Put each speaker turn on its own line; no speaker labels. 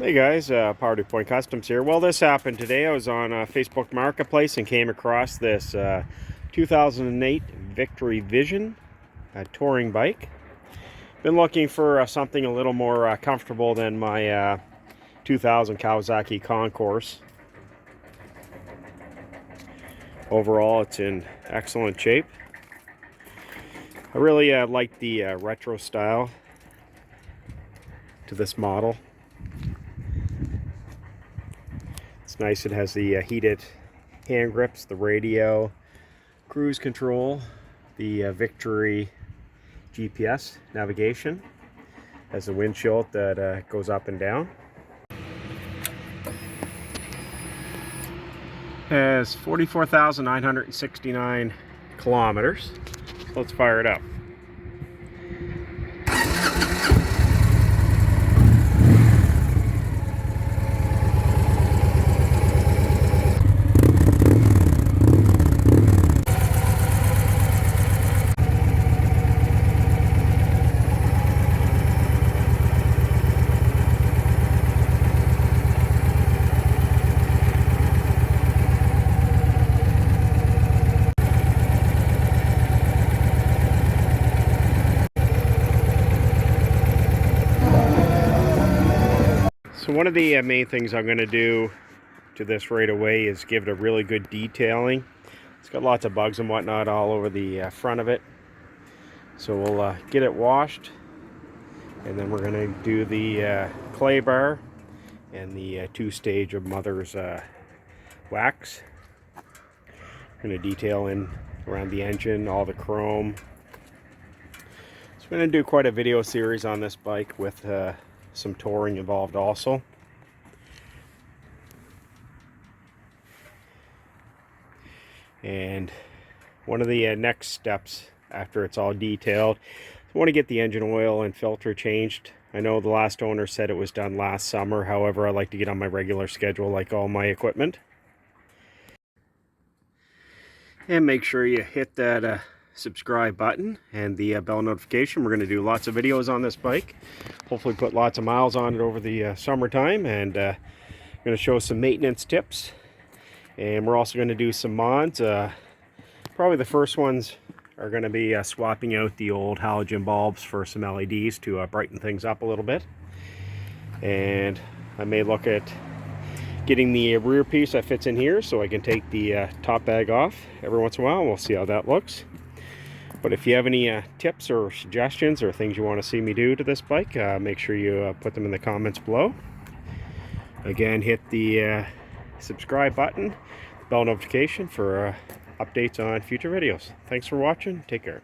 Hey guys, Power to Point Customs here. Well, this happened today. I was on Facebook Marketplace and came across this 2008 Victory Vision touring bike. Been looking for something a little more comfortable than my 2000 Kawasaki Concourse. Overall, it's in excellent shape. I really like the retro style to this model. It's nice. It has the heated hand grips, the radio, cruise control, the Victory GPS navigation. Has a windshield that goes up and down. Has 44,969 kilometers. Let's fire it up. So one of the main things I'm going to do to this right away is give it a really good detailing. It's got lots of bugs and whatnot all over the front of it. So we'll get it washed, and then we're going to do the clay bar and the two-stage of Mother's wax. I'm going to detail in around the engine, all the chrome. So I'm going to do quite a video series on this bike with some touring involved also. And one of the next steps after it's all detailed, I want to get the engine oil and filter changed. I know the last owner said it was done last summer. However, I like to get on my regular schedule like all my equipment. And make sure you hit that subscribe button and the bell notification. We're going to do lots of videos on this bike. Hopefully put lots of miles on it over the summertime, and going to show some maintenance tips. And we're also going to do some mods. Probably the first ones are going to be swapping out the old halogen bulbs for some LEDs to brighten things up a little bit. And I may look at getting the rear piece that fits in here so I can take the top bag off every once in a while. We'll see how that looks. But if you have any tips or suggestions or things you want to see me do to this bike, make sure you put them in the comments below. Again, hit the subscribe button, bell notification for updates on future videos. Thanks for watching. Take care.